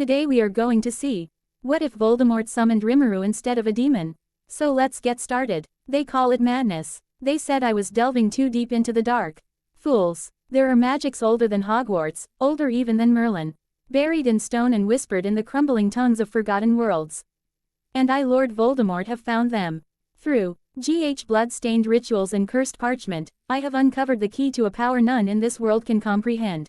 Today we are going to see. What if Voldemort summoned Rimuru instead of a demon? So let's get started. They call it madness. They said I was delving too deep into the dark. Fools. There are magics older than Hogwarts, older even than Merlin. Buried in stone and whispered in the crumbling tongues of forgotten worlds. And I, Lord Voldemort, have found them. Through blood-stained rituals and cursed parchment, I have uncovered the key to a power none in this world can comprehend.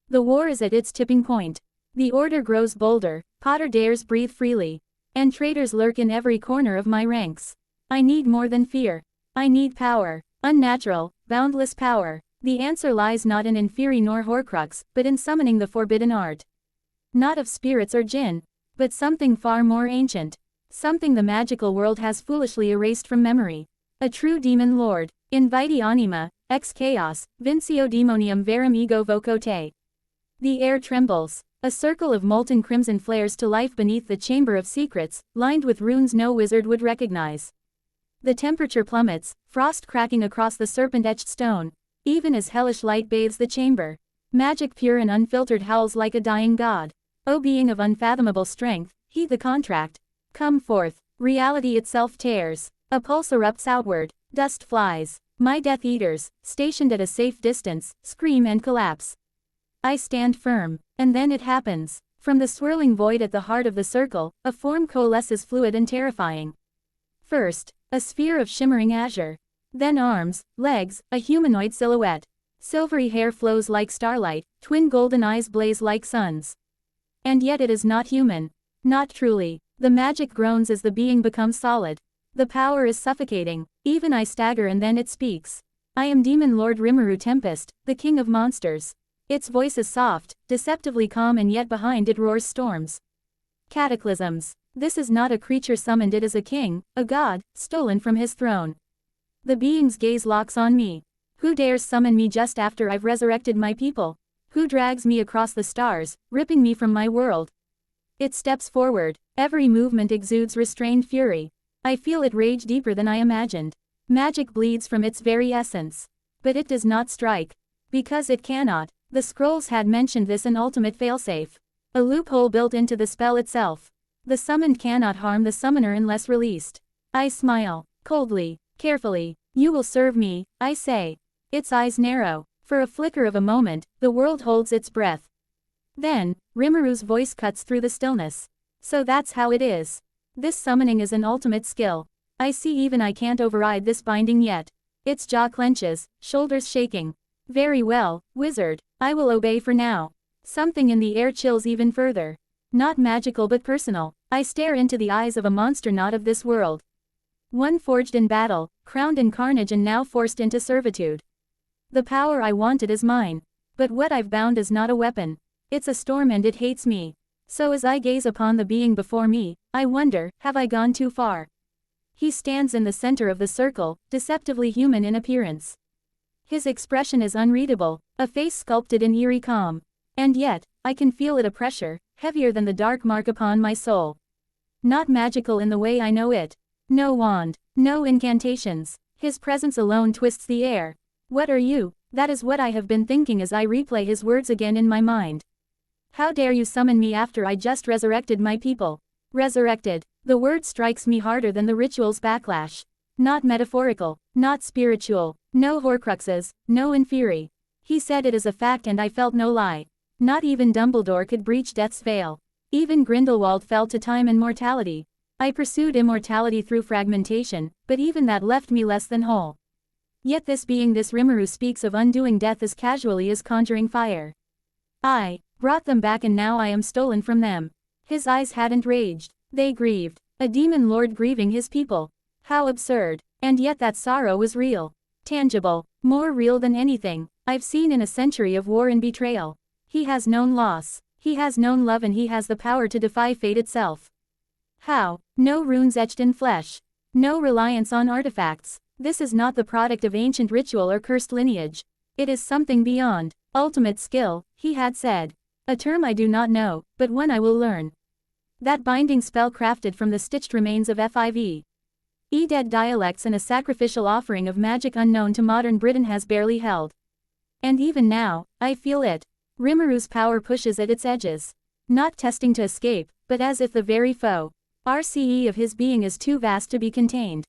The war is at its tipping point. The order grows bolder, Potter dares breathe freely. And traitors lurk in every corner of my ranks. I need more than fear. I need power. Unnatural, boundless power. The answer lies not in Inferi nor Horcrux, but in summoning the forbidden art. Not of spirits or jinn, but something far more ancient. Something the magical world has foolishly erased from memory. A true demon lord. Inviti anima, ex chaos, vinceo demonium verum ego voco te. The air trembles. A circle of molten crimson flares to life beneath the chamber of secrets, lined with runes no wizard would recognize. The temperature plummets, frost cracking across the serpent-etched stone, even as hellish light bathes the chamber. Magic pure and unfiltered howls like a dying god. O being of unfathomable strength, heed the contract. Come forth. Reality itself tears. A pulse erupts outward. Dust flies. My Death Eaters, stationed at a safe distance, scream and collapse. I stand firm. And then it happens. From the swirling void at the heart of the circle, a form coalesces fluid and terrifying. First, a sphere of shimmering azure. Then arms, legs, a humanoid silhouette. Silvery hair flows like starlight, twin golden eyes blaze like suns. And yet it is not human. Not truly. The magic groans as the being becomes solid. The power is suffocating. Even I stagger and then it speaks. I am Demon Lord Rimuru Tempest, the king of monsters. Its voice is soft, deceptively calm, and yet behind it roars storms. Cataclysms. This is not a creature summoned, it is a king, a god, stolen from his throne. The being's gaze locks on me. Who dares summon me just after I've resurrected my people? Who drags me across the stars, ripping me from my world? It steps forward. Every movement exudes restrained fury. I feel it rage deeper than I imagined. Magic bleeds from its very essence. But it does not strike. Because it cannot. The scrolls had mentioned this, an ultimate failsafe. A loophole built into the spell itself. The summoned cannot harm the summoner unless released. I smile. Coldly. Carefully. You will serve me, I say. Its eyes narrow. For a flicker of a moment, the world holds its breath. Then, Rimuru's voice cuts through the stillness. So that's how it is. This summoning is an ultimate skill. I see even I can't override this binding yet. Its jaw clenches, shoulders shaking. Very well, wizard, I will obey for now. Something in the air chills even further. Not magical but personal. I stare into the eyes of a monster not of this world. One forged in battle, crowned in carnage, and now forced into servitude. The power I wanted is mine. But what I've bound is not a weapon. It's a storm and it hates me. So as I gaze upon the being before me, I wonder, have I gone too far? He stands in the center of the circle, deceptively human in appearance. His expression is unreadable, a face sculpted in eerie calm. And yet, I can feel it, a pressure, heavier than the dark mark upon my soul. Not magical in the way I know it. No wand, no incantations. His presence alone twists the air. What are you? That is what I have been thinking as I replay his words again in my mind. How dare you summon me after I just resurrected my people? Resurrected. The word strikes me harder than the ritual's backlash. Not metaphorical, not spiritual, no Horcruxes, no Inferi. He said it as a fact and I felt no lie. Not even Dumbledore could breach death's veil. Even Grindelwald fell to time and mortality. I pursued immortality through fragmentation, but even that left me less than whole. Yet this being, this Rimuru, speaks of undoing death as casually as conjuring fire. I brought them back and now I am stolen from them. His eyes hadn't raged, they grieved. A demon lord grieving his people. How absurd. And yet that sorrow was real. Tangible. More real than anything I've seen in a century of war and betrayal. He has known loss. He has known love, and he has the power to defy fate itself. How? No runes etched in flesh. No reliance on artifacts. This is not the product of ancient ritual or cursed lineage. It is something beyond. Ultimate skill, he had said. A term I do not know, but one I will learn. That binding spell crafted from the stitched remains of FIV. Dead dialects and a sacrificial offering of magic unknown to modern Britain has barely held. And even now, I feel it. Rimuru's power pushes at its edges. not testing to escape, but as if the very foe. RCE of his being is too vast to be contained.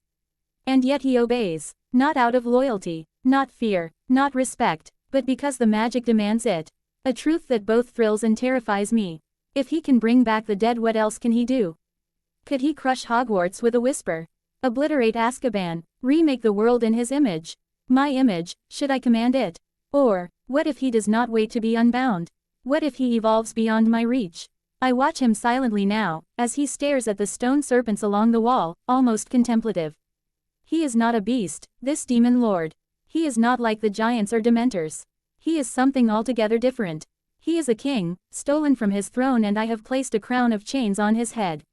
And yet he obeys, not out of loyalty, not fear, not respect, but because the magic demands it. A truth that both thrills and terrifies me. If he can bring back the dead, what else can he do? Could he crush Hogwarts with a whisper? Obliterate Azkaban, remake the world in his image? My image, should I command it? Or, what if he does not wait to be unbound? What if he evolves beyond my reach? I watch him silently now, as he stares at the stone serpents along the wall, almost contemplative. He is not a beast, this demon lord. He is not like the giants or dementors. He is something altogether different. He is a king, stolen from his throne, and I have placed a crown of chains on his head.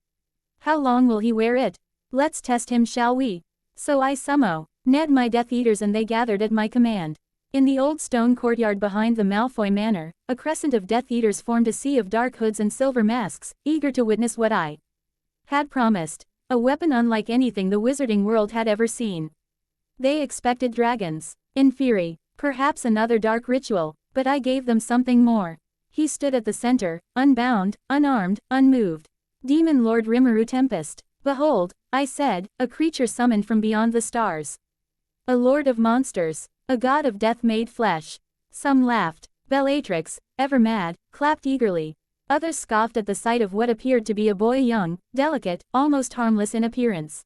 How long will he wear it? Let's test him, shall we? So I summoned my Death Eaters, and they gathered at my command. In the old stone courtyard behind the Malfoy Manor, a crescent of Death Eaters formed a sea of dark hoods and silver masks, eager to witness what I had promised. A weapon unlike anything the wizarding world had ever seen. They expected dragons. In fury, perhaps another dark ritual, but I gave them something more. He stood at the center, unbound, unarmed, unmoved. Demon Lord Rimuru Tempest. Behold, I said, a creature summoned from beyond the stars. A lord of monsters. A god of death made flesh. Some laughed. Bellatrix, ever mad, clapped eagerly. Others scoffed at the sight of what appeared to be a boy, young, delicate, almost harmless in appearance.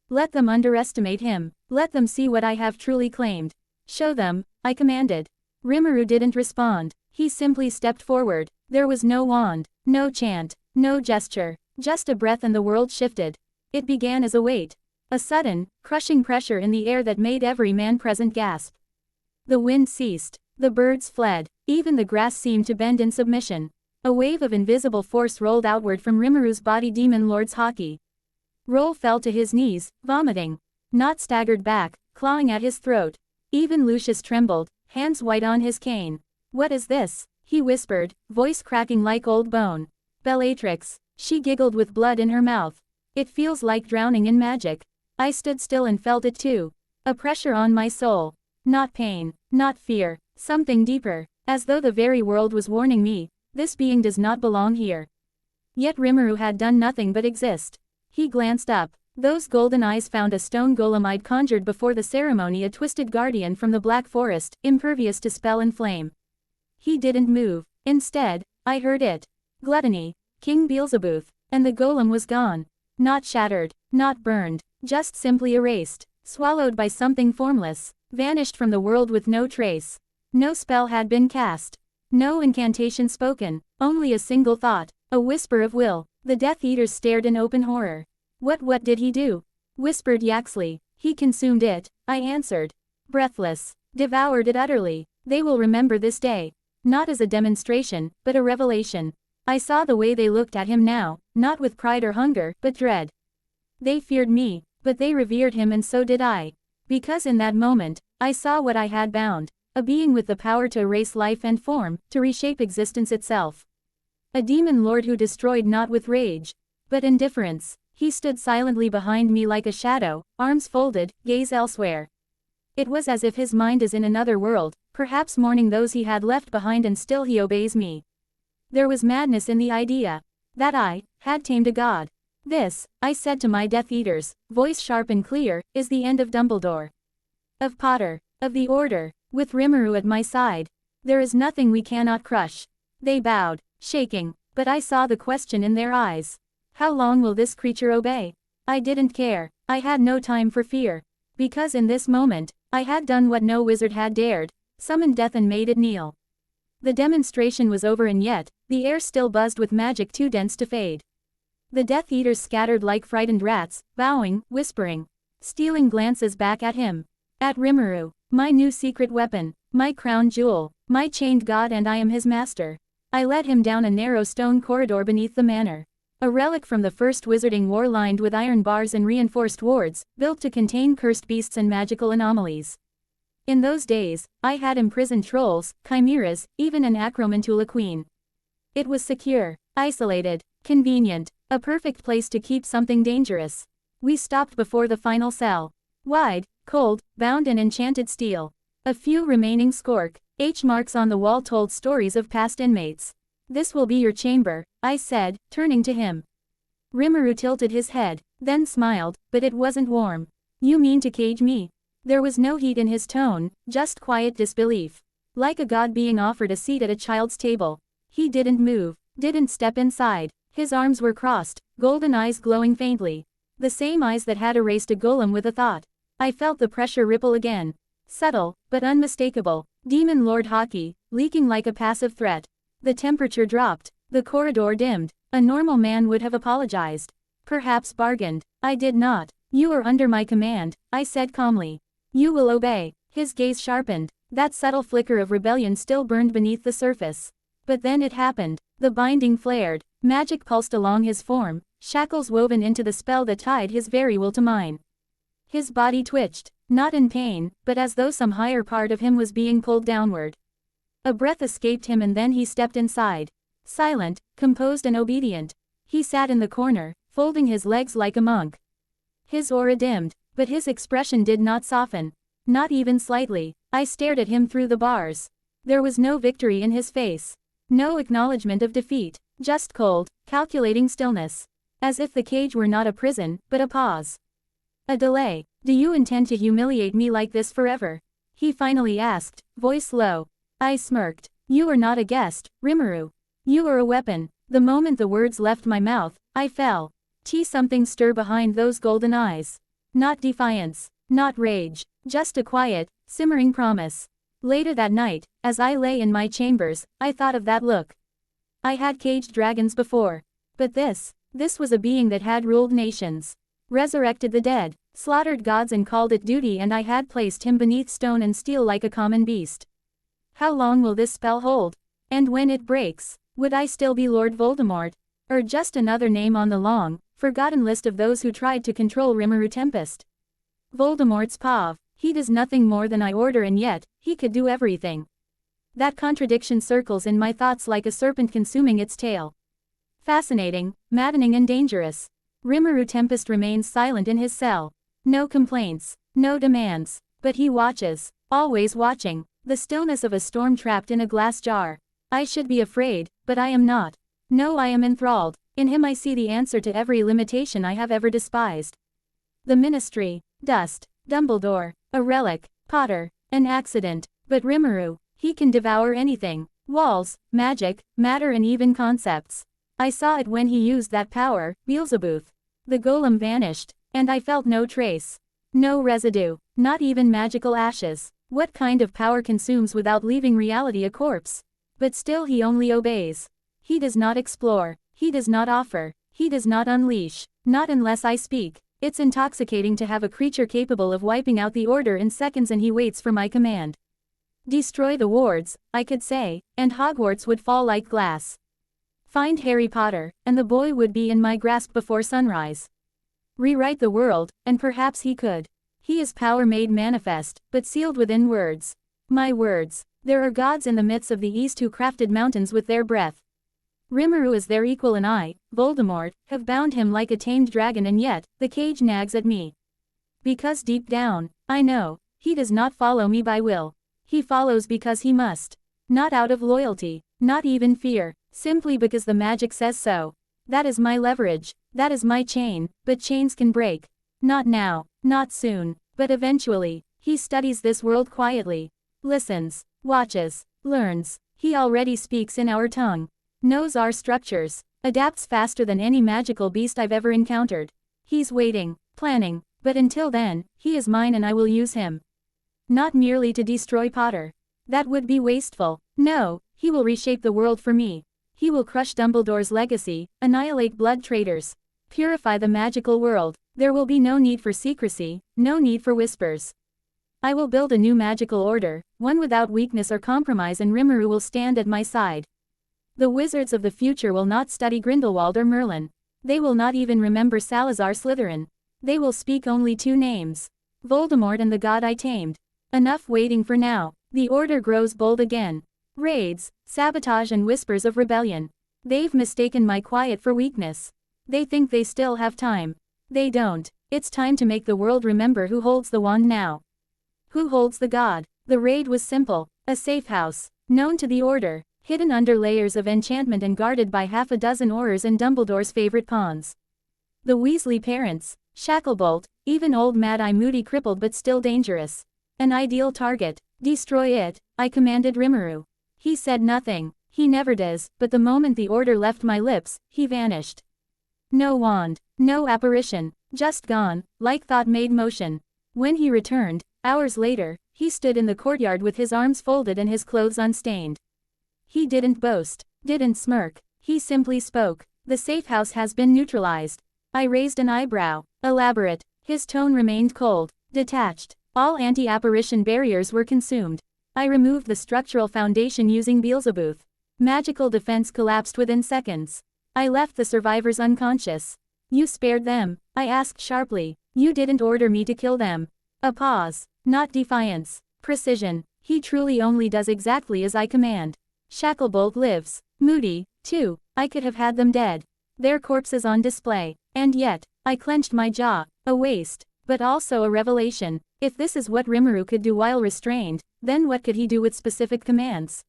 Let them underestimate him. Let them see what I have truly claimed. Show them, I commanded. Rimuru didn't respond. He simply stepped forward. There was no wand, no chant, no gesture, just a breath, and the world shifted. It began as a weight. A sudden, crushing pressure in the air that made every man present gasp. The wind ceased. The birds fled. Even the grass seemed to bend in submission. A wave of invisible force rolled outward from Rimuru's body. Demon Lord's hockey roll fell to his knees, vomiting. Not staggered back, clawing at his throat. Even Lucius trembled, hands white on his cane. What is this? He whispered, voice cracking like old bone. Bellatrix. She giggled with blood in her mouth. It feels like drowning in magic. I stood still and felt it too. A pressure on my soul. Not pain, not fear, something deeper, as though the very world was warning me, this being does not belong here. Yet Rimuru had done nothing but exist. He glanced up. Those golden eyes found a stone golem I'd conjured before the ceremony, a twisted guardian from the Black Forest, impervious to spell and flame. He didn't move. Instead, I heard it. Gluttony, King Beelzebub, and the golem was gone. Not shattered, not burned, just simply erased, swallowed by something formless, vanished from the world with no trace. No spell had been cast. No incantation spoken, only a single thought, a whisper of will. The Death Eaters stared in open horror. What did he do? Whispered Yaxley. He consumed it, I answered. Breathless. Devoured it utterly. They will remember this day. Not as a demonstration, but a revelation. I saw the way they looked at him now, not with pride or hunger, but dread. They feared me, but they revered him, and so did I. Because in that moment, I saw what I had bound. A being with the power to erase life and form, to reshape existence itself. A demon lord who destroyed not with rage, but indifference. He stood silently behind me like a shadow, arms folded, gaze elsewhere. It was as if his mind is in another world, perhaps mourning those he had left behind, and still he obeys me. There was madness in the idea that I had tamed a god. This, I said to my Death Eaters, voice sharp and clear, is the end of Dumbledore. Of Potter. Of the Order. With Rimuru at my side. There is nothing we cannot crush. They bowed, shaking, but I saw the question in their eyes. How long will this creature obey? I didn't care. I had no time for fear. Because in this moment, I had done what no wizard had dared, summoned death and made it kneel. The demonstration was over, and yet, the air still buzzed with magic too dense to fade. The Death Eaters scattered like frightened rats, bowing, whispering, stealing glances back at him. At Rimuru, my new secret weapon, my crown jewel, my chained god, and I am his master. I led him down a narrow stone corridor beneath the manor. A relic from the first wizarding war, lined with iron bars and reinforced wards, built to contain cursed beasts and magical anomalies. In those days, I had imprisoned trolls, chimeras, even an acromantula queen. It was secure, isolated, convenient, a perfect place to keep something dangerous. We stopped before the final cell. Wide, cold, bound in enchanted steel. A few remaining scorch marks on the wall told stories of past inmates. This will be your chamber, I said, turning to him. Rimuru tilted his head, then smiled, but it wasn't warm. You mean to cage me? There was no heat in his tone, just quiet disbelief. Like a god being offered a seat at a child's table. He didn't move, didn't step inside. His arms were crossed, golden eyes glowing faintly. The same eyes that had erased a golem with a thought. I felt the pressure ripple again. Subtle, but unmistakable. Demon Lord Haki, leaking like a passive threat. The temperature dropped. The corridor dimmed. A normal man would have apologized. Perhaps bargained. I did not. You are under my command, I said calmly. You will obey. His gaze sharpened. That subtle flicker of rebellion still burned beneath the surface. But then it happened. The binding flared. Magic pulsed along his form, shackles woven into the spell that tied his very will to mine. His body twitched, not in pain, but as though some higher part of him was being pulled downward. A breath escaped him and then he stepped inside. Silent, composed and obedient. He sat in the corner, folding his legs like a monk. His aura dimmed, but his expression did not soften. Not even slightly. I stared at him through the bars. There was no victory in his face. No acknowledgement of defeat. Just cold, calculating stillness. As if the cage were not a prison, but a pause. A delay. Do you intend to humiliate me like this forever? He finally asked, voice low. I smirked. You are not a guest, Rimuru. You are a weapon. The moment the words left my mouth, I fell. Something stir behind those golden eyes. Not defiance. Not rage. Just a quiet, simmering promise. Later that night, as I lay in my chambers, I thought of that look. I had caged dragons before. But this was a being that had ruled nations. Resurrected the dead, slaughtered gods and called it duty, and I had placed him beneath stone and steel like a common beast. How long will this spell hold? And when it breaks, would I still be Lord Voldemort? Or just another name on the long, forgotten list of those who tried to control Rimuru Tempest? Voldemort's pav. He does nothing more than I order, and yet, he could do everything. That contradiction circles in my thoughts like a serpent consuming its tail. Fascinating, maddening and dangerous. Rimuru Tempest remains silent in his cell. No complaints, no demands, but he watches, always watching, the stillness of a storm trapped in a glass jar. I should be afraid, but I am not. No, I am enthralled. In him I see the answer to every limitation I have ever despised. The Ministry, dust, Dumbledore, a relic, Potter, an accident, but Rimuru, he can devour anything. Walls, magic, matter and even concepts. I saw it when he used that power, Beelzebub. The golem vanished, and I felt no trace. No residue, not even magical ashes. What kind of power consumes without leaving reality a corpse? But still he only obeys. He does not explore, he does not offer, he does not unleash, not unless I speak. It's intoxicating to have a creature capable of wiping out the order in seconds, and he waits for my command. Destroy the wards, I could say, and Hogwarts would fall like glass. Find Harry Potter, and the boy would be in my grasp before sunrise. Rewrite the world, and perhaps he could. He is power made manifest, but sealed within words. My words. There are gods in the myths of the East who crafted mountains with their breath. Rimuru is their equal, and I, Voldemort, have bound him like a tamed dragon, and yet, the cage nags at me. Because deep down, I know, he does not follow me by will. He follows because he must. Not out of loyalty, not even fear, simply because the magic says so. That is my leverage, that is my chain, but chains can break. Not now, not soon, but eventually. He studies this world quietly. Listens, watches, learns. He already speaks in our tongue. Knows our structures, adapts faster than any magical beast I've ever encountered. He's waiting, planning, but until then, he is mine and I will use him. Not merely to destroy Potter. That would be wasteful. No, he will reshape the world for me. He will crush Dumbledore's legacy, annihilate blood traitors, purify the magical world. There will be no need for secrecy, no need for whispers. I will build a new magical order, one without weakness or compromise, and Rimuru will stand at my side. The wizards of the future will not study Grindelwald or Merlin. They will not even remember Salazar Slytherin. They will speak only two names. Voldemort and the god I tamed. Enough waiting for now. The order grows bold again. Raids, sabotage and whispers of rebellion. They've mistaken my quiet for weakness. They think they still have time. They don't. It's time to make the world remember who holds the wand now. Who holds the god? The raid was simple. A safe house, known to the order, hidden under layers of enchantment and guarded by half a dozen Aurors and Dumbledore's favorite pawns. The Weasley parents, Shacklebolt, even old Mad-Eye Moody crippled but still dangerous. An ideal target. Destroy it, I commanded Rimuru. He said nothing. He never does, but the moment the order left my lips, he vanished. No wand, no apparition, just gone, like thought made motion. When he returned, hours later, he stood in the courtyard with his arms folded and his clothes unstained. He didn't boast, didn't smirk, he simply spoke. The safe house has been neutralized. I raised an eyebrow. Elaborate. His tone remained cold, detached. All anti-apparition barriers were consumed. I removed the structural foundation using Beelzebub. Magical defense collapsed within seconds. I left the survivors unconscious. You spared them, I asked sharply. You didn't order me to kill them. A pause. Not defiance. Precision. He truly only does exactly as I command. Shacklebolt lives. Moody, too. I could have had them dead. Their corpses on display. And yet, I clenched my jaw. A waste. But also a revelation. If this is what Rimuru could do while restrained, then what could he do with specific commands?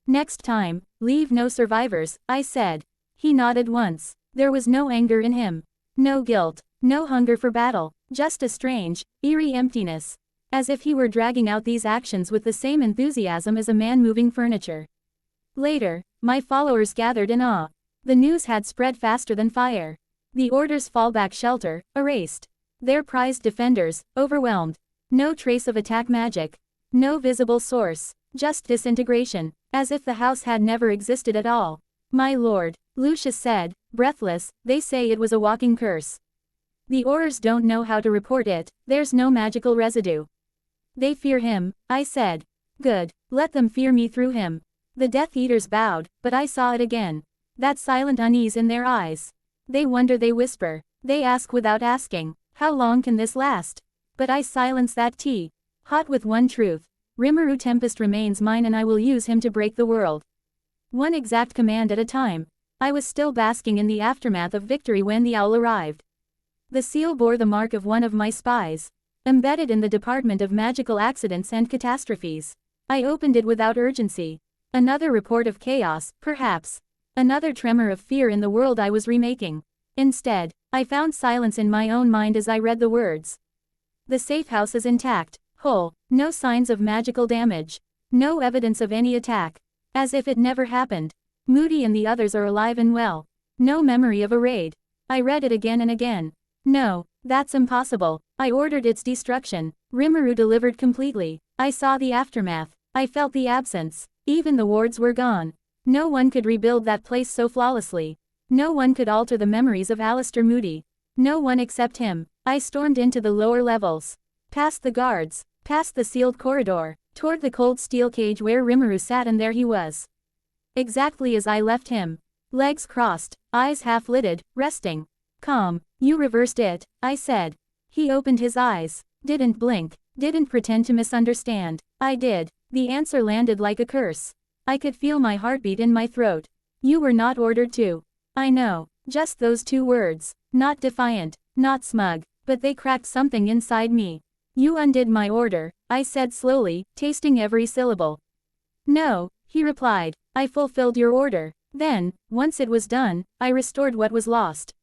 Next time, leave no survivors, I said. He nodded once. There was no anger in him. No guilt. No hunger for battle. Just a strange, eerie emptiness. As if he were dragging out these actions with the same enthusiasm as a man moving furniture. Later, my followers gathered in awe. The news had spread faster than fire. The Order's fallback shelter, erased. Their prized defenders, overwhelmed. No trace of attack magic. No visible source. Just disintegration. As if the house had never existed at all. My lord, Lucius said, breathless, they say it was a walking curse. The Aurors don't know how to report it, there's no magical residue. They fear him, I said. Good, let them fear me through him. The Death Eaters bowed, but I saw it again. That silent unease in their eyes. They wonder, they whisper. They ask without asking, how long can this last? But I silence that tea. Hot with one truth. Rimuru Tempest remains mine and I will use him to break the world. One exact command at a time. I was still basking in the aftermath of victory when the owl arrived. The seal bore the mark of one of my spies. Embedded in the Department of Magical Accidents and Catastrophes. I opened it without urgency. Another report of chaos, perhaps. Another tremor of fear in the world I was remaking. Instead, I found silence in my own mind as I read the words. The safe house is intact, whole, no signs of magical damage. No evidence of any attack. As if it never happened. Moody and the others are alive and well. No memory of a raid. I read it again and again. No, that's impossible. I ordered its destruction. Rimuru delivered completely. I saw the aftermath. I felt the absence. Even the wards were gone. No one could rebuild that place so flawlessly. No one could alter the memories of Alistair Moody. No one except him. I stormed into the lower levels. Past the guards. Past the sealed corridor. Toward the cold steel cage where Rimuru sat, and there he was. Exactly as I left him. Legs crossed, eyes half-lidded, resting. Calm. You reversed it, I said. He opened his eyes. Didn't blink. Didn't pretend to misunderstand. I did. The answer landed like a curse. I could feel my heartbeat in my throat. You were not ordered to. I know. Just those two words. Not defiant. Not smug. But they cracked something inside me. You undid my order, I said slowly, tasting every syllable. No, he replied. I fulfilled your order. Then, once it was done, I restored what was lost.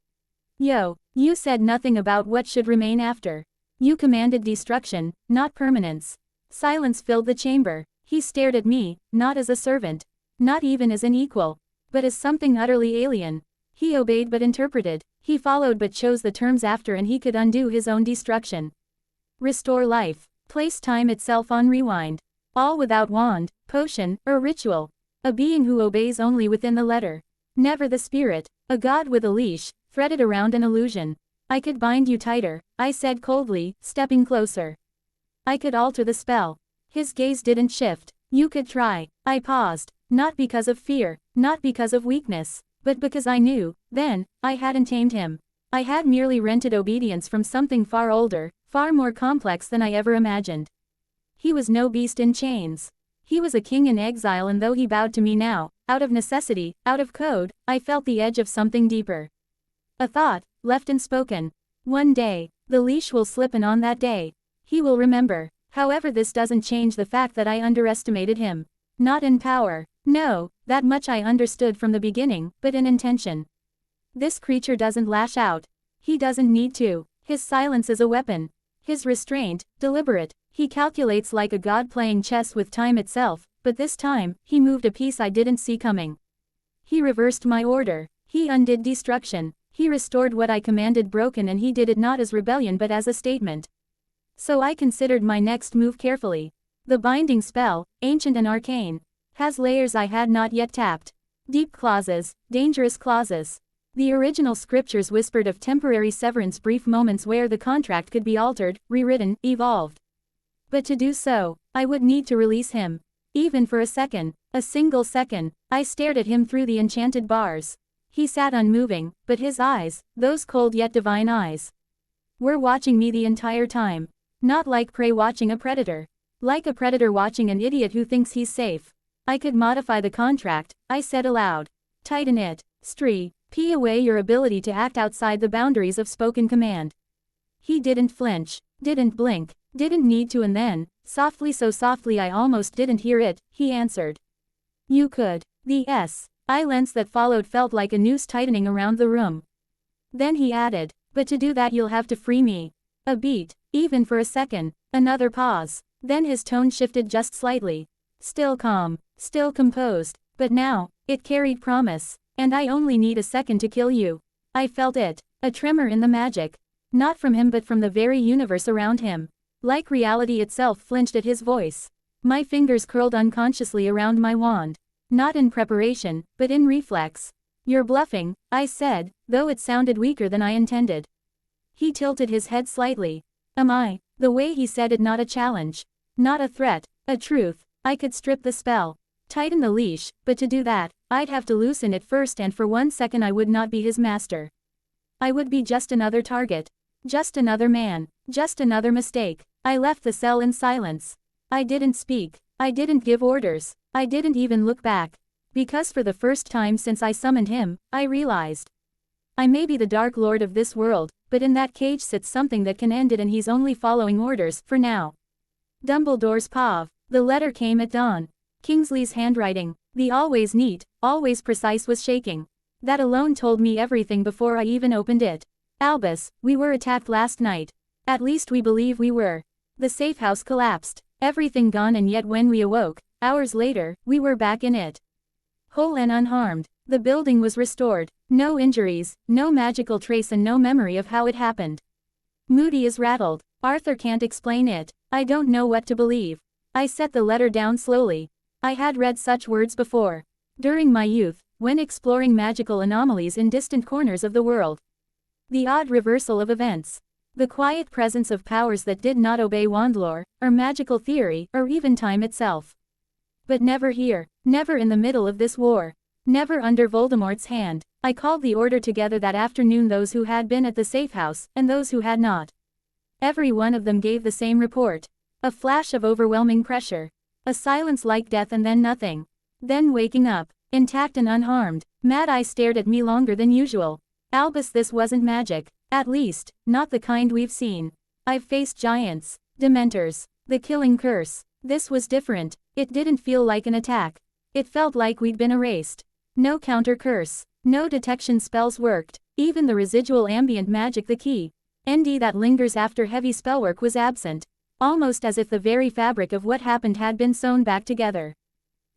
You said nothing about what should remain after. You commanded destruction, not permanence. Silence filled the chamber. He stared at me, not as a servant. Not even as an equal. But as something utterly alien. He obeyed but interpreted. He followed but chose the terms after, and he could undo his own destruction. Restore life. Place time itself on rewind. All without wand, potion, or ritual. A being who obeys only within the letter. Never the spirit. A god with a leash, threaded around an illusion. I could bind you tighter, I said coldly, stepping closer. I could alter the spell. His gaze didn't shift. You could try. I paused. Not because of fear, not because of weakness, but because I knew, then, I hadn't tamed him. I had merely rented obedience from something far older, far more complex than I ever imagined. He was no beast in chains. He was a king in exile, and though he bowed to me now, out of necessity, out of code, I felt the edge of something deeper. A thought, left unspoken. One day, the leash will slip, and on that day, he will remember. However, this doesn't change the fact that I underestimated him. Not in power, No, that much I understood from the beginning, but in intention. This creature doesn't lash out. He doesn't need to. His silence is a weapon. His restraint, deliberate. He calculates like a god playing chess with time itself, but this time, he moved a piece I didn't see coming. He reversed my order. He undid destruction. He restored what I commanded broken, and he did it not as rebellion but as a statement. So I considered my next move carefully. The binding spell, ancient and arcane, has layers I had not yet tapped. Deep clauses, dangerous clauses. The original scriptures whispered of temporary severance, brief moments where the contract could be altered, rewritten, evolved. But to do so, I would need to release him. Even for a second, a single second. I stared at him through the enchanted bars. He sat unmoving, but his eyes, those cold yet divine eyes, were watching me the entire time. Not like prey watching a predator. Like a predator watching an idiot who thinks he's safe. I could modify the contract, I said aloud. Tighten it. P away your ability to act outside the boundaries of spoken command. He didn't flinch, didn't blink, didn't need to, and then, softly, so softly I almost didn't hear it, he answered. You could. The silence that followed felt like a noose tightening around the room. Then he added, but to do that you'll have to free me. A beat, even for a second, another pause. Then his tone shifted just slightly. Still calm, still composed, but now, it carried promise. And I only need a second to kill you. I felt it, a tremor in the magic. Not from him but from the very universe around him. Like reality itself flinched at his voice. My fingers curled unconsciously around my wand. Not in preparation, but in reflex. You're bluffing, I said, though it sounded weaker than I intended. He tilted his head slightly. Am I? The way he said it, not a challenge. Not a threat, a truth. I could strip the spell. Tighten the leash, but to do that, I'd have to loosen it first, and for 1 second I would not be his master. I would be just another target. Just another man. Just another mistake. I left the cell in silence. I didn't speak. I didn't give orders. I didn't even look back. Because for the first time since I summoned him, I realized. I may be the Dark Lord of this world, but in that cage sits something that can end it, and he's only following orders, for now. Dumbledore's paw. The letter came at dawn. Kingsley's handwriting, the always neat, always precise, was shaking. That alone told me everything before I even opened it. Albus, we were attacked last night. At least we believe we were. The safe house collapsed. Everything gone, and yet when we awoke, hours later, we were back in it. Whole and unharmed. The building was restored. No injuries, no magical trace, and no memory of how it happened. Moody is rattled. Arthur can't explain it. I don't know what to believe. I set the letter down slowly. I had read such words before. During my youth, when exploring magical anomalies in distant corners of the world. The odd reversal of events. The quiet presence of powers that did not obey wandlore, or magical theory, or even time itself. But never here, never in the middle of this war. Never under Voldemort's hand. I called the order together that afternoon, those who had been at the safe house, and those who had not. Every one of them gave the same report. A flash of overwhelming pressure. A silence like death, and then nothing. Then waking up, intact and unharmed. Mad Eye stared at me longer than usual. Albus, this wasn't magic. At least, not the kind we've seen. I've faced giants, dementors, the killing curse. This was different. It didn't feel like an attack. It felt like we'd been erased. No counter curse. No detection spells worked. Even the residual ambient magic, the key ND that lingers after heavy spellwork, was absent. Almost as if the very fabric of what happened had been sewn back together.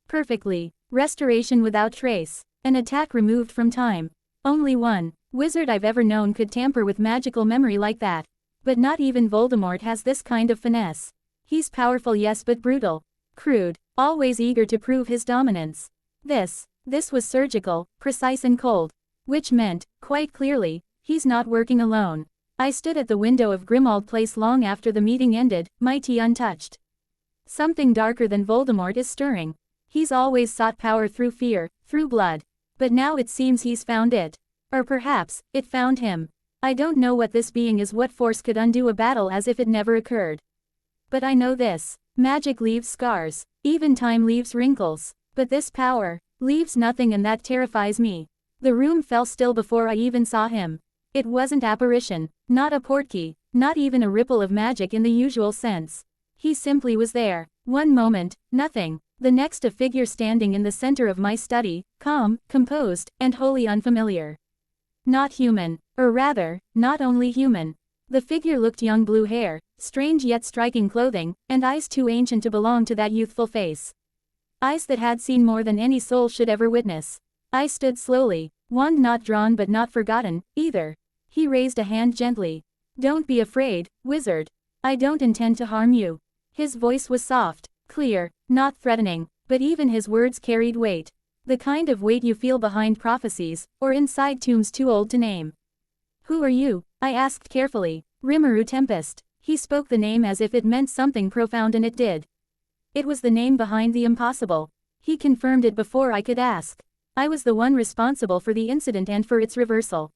Perfectly. Restoration without trace. An attack removed from time. Only one wizard I've ever known could tamper with magical memory like that. But not even Voldemort has this kind of finesse. He's powerful, yes, but brutal. Crude. Always eager to prove his dominance. This was surgical, precise and cold. Which meant, quite clearly, he's not working alone. I stood at the window of Grimmauld Place long after the meeting ended, my tea untouched. Something darker than Voldemort is stirring. He's always sought power through fear, through blood. But now it seems he's found it. Or perhaps, it found him. I don't know what this being is, what force could undo a battle as if it never occurred. But I know this. Magic leaves scars. Even time leaves wrinkles. But this power leaves nothing, and that terrifies me. The room fell still before I even saw him. It wasn't apparition, not a portkey, not even a ripple of magic in the usual sense. He simply was there. One moment, nothing. The next a figure standing in the center of my study, calm, composed, and wholly unfamiliar. Not human, or rather, not only human. The figure looked young, blue hair, strange yet striking clothing, and eyes too ancient to belong to that youthful face. Eyes that had seen more than any soul should ever witness. I stood slowly, wand not drawn but not forgotten, either. He raised a hand gently. "Don't be afraid, wizard. I don't intend to harm you." His voice was soft, clear, not threatening, but even his words carried weight. The kind of weight you feel behind prophecies, or inside tombs too old to name. "Who are you?" I asked carefully. "Rimuru Tempest." He spoke the name as if it meant something profound, and it did. It was the name behind the impossible. He confirmed it before I could ask. I was the one responsible for the incident and for its reversal.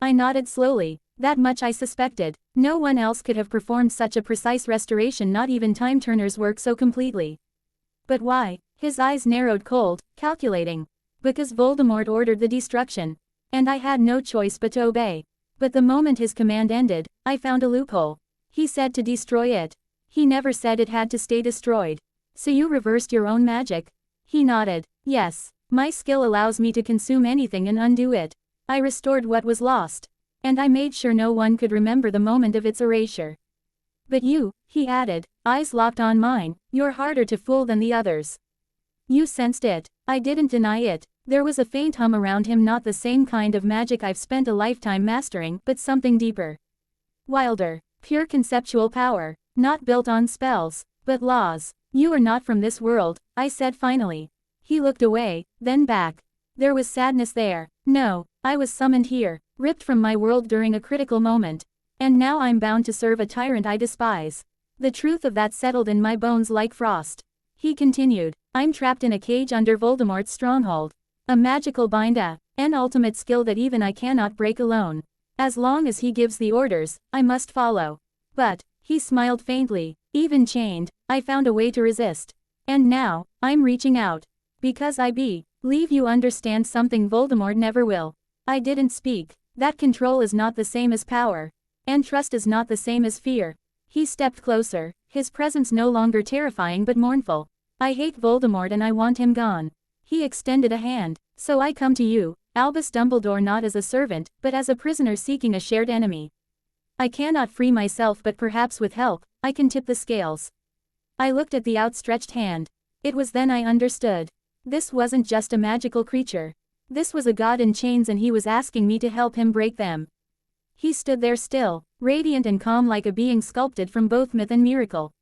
I nodded slowly. That much I suspected. No one else could have performed such a precise restoration, not even time turners work so completely. But why? His eyes narrowed, cold, calculating. Because Voldemort ordered the destruction. And I had no choice but to obey. But the moment his command ended, I found a loophole. He said to destroy it. He never said it had to stay destroyed. "So you reversed your own magic?" He nodded. "Yes. My skill allows me to consume anything and undo it. I restored what was lost. And I made sure no one could remember the moment of its erasure." "But you," he added, eyes locked on mine, "you're harder to fool than the others." "You sensed it." I didn't deny it. There was a faint hum around him, not the same kind of magic I've spent a lifetime mastering, but something deeper. Wilder. Pure conceptual power. Not built on spells, but laws. "You are not from this world," I said finally. He looked away, then back. There was sadness there. "No, I was summoned here, ripped from my world during a critical moment. And now I'm bound to serve a tyrant I despise. The truth of that settled in my bones like frost." He continued. "I'm trapped in a cage under Voldemort's stronghold. A magical binda, an ultimate skill that even I cannot break alone. As long as he gives the orders, I must follow. But," he smiled faintly, "even chained, I found a way to resist. And now, I'm reaching out. Because I believe you understand something Voldemort never will." I didn't speak. That control is not the same as power. And trust is not the same as fear. He stepped closer, his presence no longer terrifying but mournful. "I hate Voldemort and I want him gone." He extended a hand. "So I come to you, Albus Dumbledore, not as a servant, but as a prisoner seeking a shared enemy. I cannot free myself, but perhaps with help, I can tip the scales." I looked at the outstretched hand. It was then I understood. This wasn't just a magical creature. This was a god in chains, and he was asking me to help him break them. He stood there still, radiant and calm, like a being sculpted from both myth and miracle.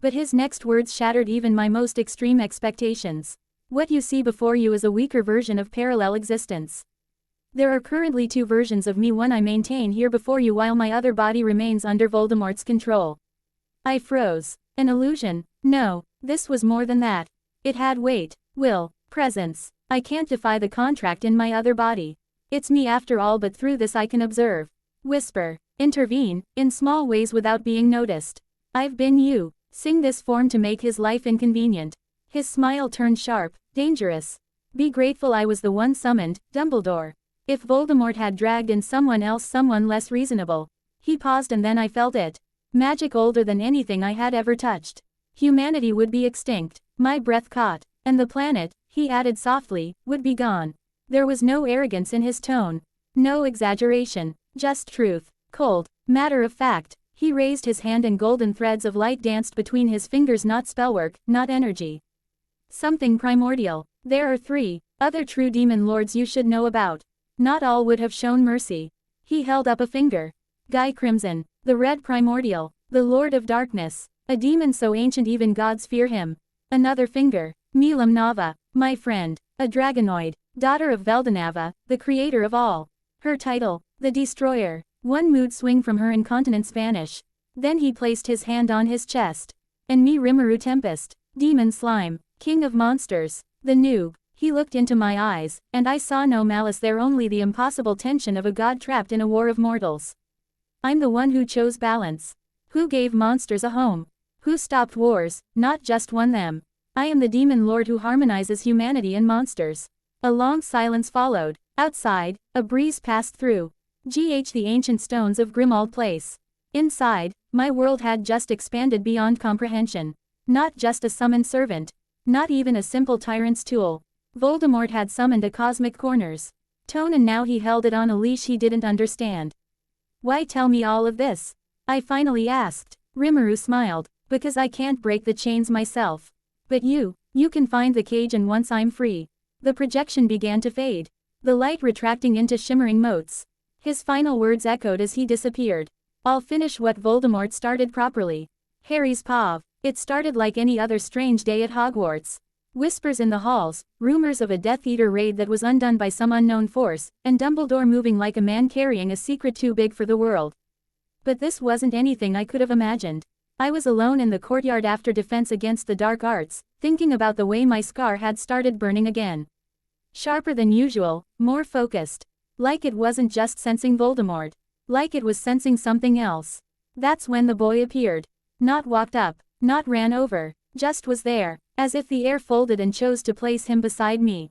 But his next words shattered even my most extreme expectations. "What you see before you is a weaker version of parallel existence. There are currently two versions of me, one I maintain here before you while my other body remains under Voldemort's control." I froze. An illusion? No, this was more than that. It had weight, will, presence. I can't defy the contract in my other body. It's me after all, but through this I can observe, whisper, intervene, in small ways without being noticed. "I've been you. Sing this form to make his life inconvenient." His smile turned sharp, dangerous. "Be grateful I was the one summoned, Dumbledore. If Voldemort had dragged in someone else, someone less reasonable." He paused, and then I felt it. Magic older than anything I had ever touched. Humanity would be extinct. My breath caught. And the planet, he added softly, would be gone. There was no arrogance in his tone. No exaggeration. Just truth. Cold. Matter of fact. He raised his hand and golden threads of light danced between his fingers, not spellwork, not energy. Something primordial. "There are 3 other true demon lords you should know about. Not all would have shown mercy." He held up a finger. "Guy Crimson, the Red Primordial, the Lord of Darkness, a demon so ancient even gods fear him." Another finger. "Milam Nava, my friend, a dragonoid, daughter of Veldanava, the creator of all. Her title, the Destroyer." One mood swing from her incontinence vanish. Then he placed his hand on his chest. "And me, Rimuru Tempest, demon slime, king of monsters, the noob." He looked into my eyes, and I saw no malice there, only the impossible tension of a god trapped in a war of mortals. "I'm the one who chose balance. Who gave monsters a home. Who stopped wars, not just won them. I am the demon lord who harmonizes humanity and monsters." A long silence followed. Outside, a breeze passed through. The ancient stones of Grimmauld Place. Inside, my world had just expanded beyond comprehension. Not just a summoned servant. Not even a simple tyrant's tool. Voldemort had summoned a cosmic corners tone, and now he held it on a leash he didn't understand. Why tell me all of this? I finally asked. Rimuru smiled. Because I can't break the chains myself. But you can find the cage, and once I'm free. The projection began to fade, the light retracting into shimmering motes. His final words echoed as he disappeared. I'll finish what Voldemort started properly. Harry's paw. It started like any other strange day at Hogwarts. Whispers in the halls, rumors of a Death Eater raid that was undone by some unknown force, and Dumbledore moving like a man carrying a secret too big for the world. But this wasn't anything I could have imagined. I was alone in the courtyard after Defense Against the Dark Arts, thinking about the way my scar had started burning again. Sharper than usual, more focused. Like it wasn't just sensing Voldemort. Like it was sensing something else. That's when the boy appeared. Not walked up, not ran over, just was there, as if the air folded and chose to place him beside me.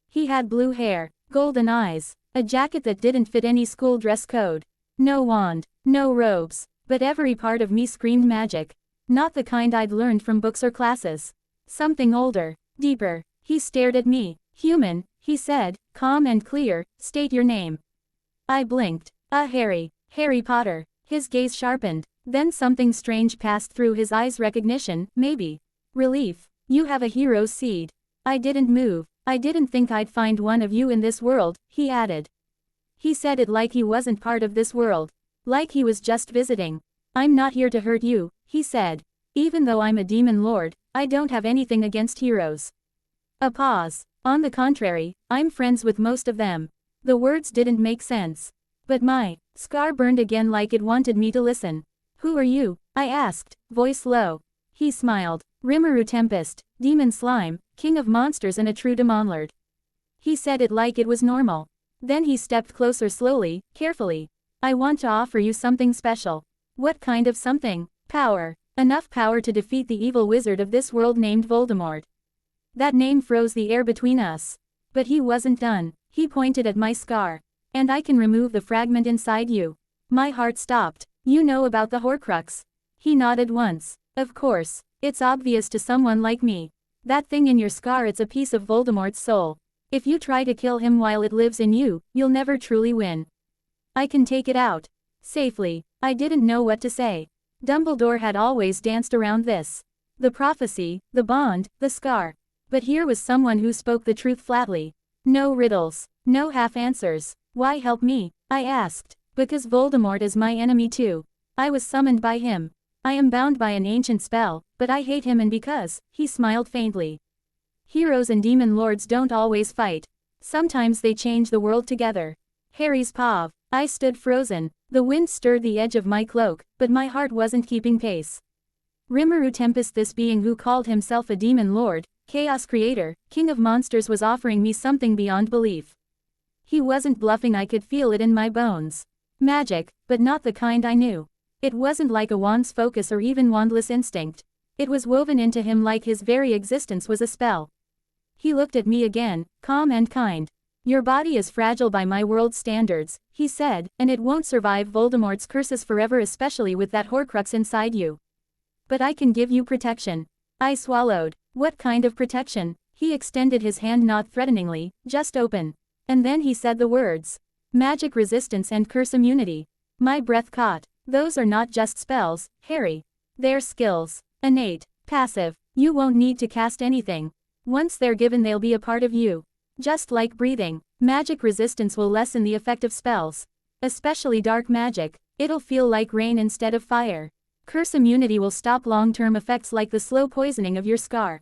He had blue hair, golden eyes, a jacket that didn't fit any school dress code. No wand, no robes, but every part of me screamed magic. Not the kind I'd learned from books or classes. Something older, deeper. He stared at me. Human, he said, calm and clear, state your name. I blinked. Harry. Harry Potter. His gaze sharpened. Then something strange passed through his eyes. Recognition, maybe. Relief. You have a hero's seed. I didn't move. I didn't think I'd find one of you in this world, he added. He said it like he wasn't part of this world. Like he was just visiting. I'm not here to hurt you, he said. Even though I'm a demon lord, I don't have anything against heroes. A pause. On the contrary, I'm friends with most of them. The words didn't make sense. But my scar burned again like it wanted me to listen. Who are you? I asked, voice low. He smiled. Rimuru Tempest, demon slime, king of monsters and a true demonlord. He said it like it was normal. Then he stepped closer slowly, carefully. I want to offer you something special. What kind of something? Power. Enough power to defeat the evil wizard of this world named Voldemort. That name froze the air between us. But he wasn't done. He pointed at my scar. And I can remove the fragment inside you. My heart stopped. You know about the Horcrux? He nodded once. Of course. It's obvious to someone like me. That thing in your scar, it's a piece of Voldemort's soul. If you try to kill him while it lives in you, you'll never truly win. I can take it out. Safely. I didn't know what to say. Dumbledore had always danced around this. The prophecy, the bond, the scar. But here was someone who spoke the truth flatly. No riddles. No half answers. Why help me? I asked. Because Voldemort is my enemy too. I was summoned by him. I am bound by an ancient spell, but I hate him, and because, he smiled faintly. Heroes and demon lords don't always fight. Sometimes they change the world together. Harry's paw. I stood frozen. The wind stirred the edge of my cloak, but my heart wasn't keeping pace. Rimuru Tempest, this being who called himself a demon lord, chaos creator, king of monsters, was offering me something beyond belief. He wasn't bluffing, I could feel it in my bones. Magic, but not the kind I knew. It wasn't like a wand's focus or even wandless instinct. It was woven into him like his very existence was a spell. He looked at me again, calm and kind. Your body is fragile by my world's standards, he said, and it won't survive Voldemort's curses forever, especially with that Horcrux inside you. But I can give you protection. I swallowed. What kind of protection? He extended his hand, not threateningly, just open. And then he said the words. Magic resistance and curse immunity. My breath caught. Those are not just spells, Harry. They're skills. Innate. Passive. You won't need to cast anything. Once they're given, they'll be a part of you. Just like breathing. Magic resistance will lessen the effect of spells. Especially dark magic. It'll feel like rain instead of fire. Curse immunity will stop long-term effects like the slow poisoning of your scar.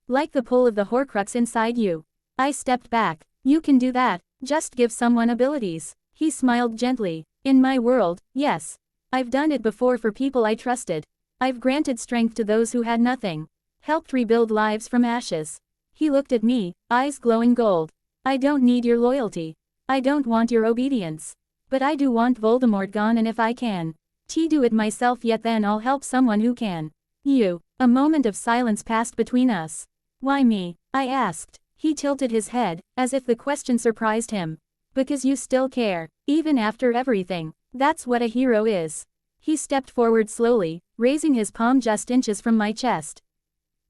Like the pull of the Horcrux inside you. I stepped back. You can do that. Just give someone abilities. He smiled gently. In my world, yes. I've done it before for people I trusted. I've granted strength to those who had nothing. Helped rebuild lives from ashes. He looked at me, eyes glowing gold. I don't need your loyalty. I don't want your obedience. But I do want Voldemort gone, and if I can do it myself, yet then I'll help someone who can. You. A moment of silence passed between us. Why me? I asked. He tilted his head, as if the question surprised him. Because you still care, even after everything. That's what a hero is. He stepped forward slowly, raising his palm just inches from my chest.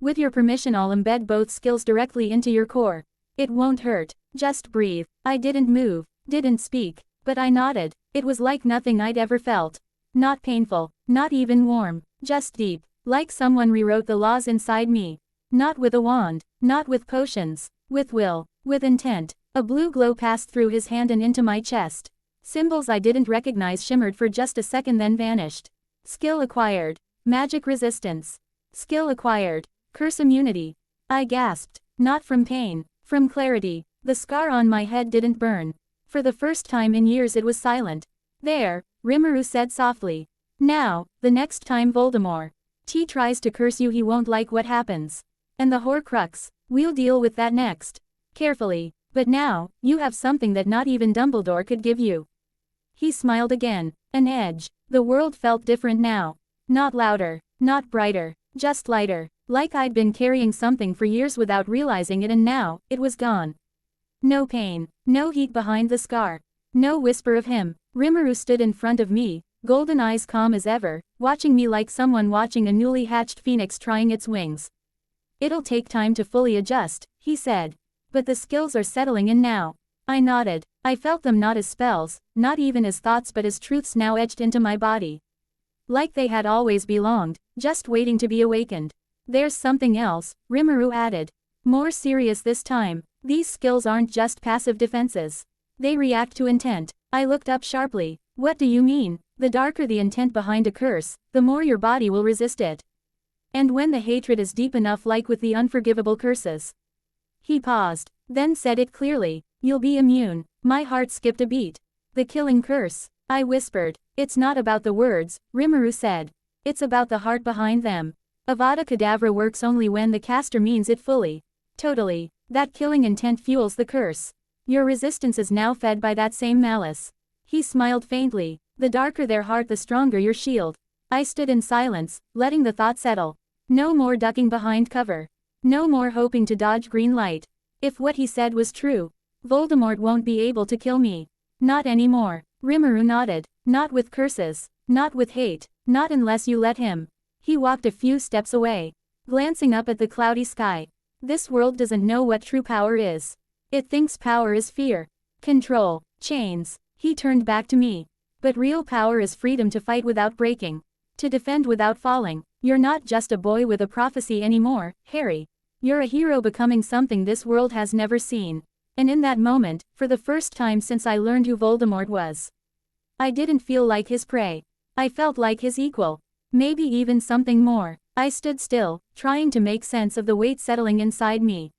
With your permission, I'll embed both skills directly into your core. It won't hurt. Just breathe. I didn't move, didn't speak, but I nodded. It was like nothing I'd ever felt. Not painful, not even warm, just deep, like someone rewrote the laws inside me. Not with a wand, not with potions, with will, with intent. A blue glow passed through his hand and into my chest. Symbols I didn't recognize shimmered for just a second then vanished. Skill acquired. Magic resistance. Skill acquired. Curse immunity. I gasped. Not from pain, from clarity. The scar on my head didn't burn. For the first time in years it was silent. There, Rimuru said softly. Now, the next time Voldemort tries to curse you, he won't like what happens. And the Horcrux, we'll deal with that next. Carefully. But now, you have something that not even Dumbledore could give you. He smiled again. An edge. The world felt different now. Not louder, not brighter, just lighter. Like I'd been carrying something for years without realizing it, and now, it was gone. No pain, no heat behind the scar. No whisper of him. Rimuru stood in front of me, golden eyes calm as ever, watching me like someone watching a newly hatched phoenix trying its wings. It'll take time to fully adjust, he said. But the skills are settling in now. I nodded. I felt them not as spells, not even as thoughts, but as truths now etched into my body. Like they had always belonged, just waiting to be awakened. There's something else, Rimuru added. More serious this time. These skills aren't just passive defenses. They react to intent. I looked up sharply. What do you mean? The darker the intent behind a curse, the more your body will resist it. And when the hatred is deep enough, like with the unforgivable curses. He paused, then said it clearly. You'll be immune. My heart skipped a beat. The killing curse. I whispered. It's not about the words, Rimuru said. It's about the heart behind them. Avada Kedavra works only when the caster means it fully. Totally. That killing intent fuels the curse. Your resistance is now fed by that same malice. He smiled faintly. The darker their heart, the stronger your shield. I stood in silence, letting the thought settle. No more ducking behind cover. No more hoping to dodge green light. If what he said was true, Voldemort won't be able to kill me. Not anymore. Rimuru nodded. Not with curses. Not with hate. Not unless you let him. He walked a few steps away, glancing up at the cloudy sky. This world doesn't know what true power is. It thinks power is fear, control, chains. He turned back to me. But real power is freedom to fight without breaking. To defend without falling. You're not just a boy with a prophecy anymore, Harry. You're a hero becoming something this world has never seen. And in that moment, for the first time since I learned who Voldemort was, I didn't feel like his prey. I felt like his equal. Maybe even something more. I stood still, trying to make sense of the weight settling inside me.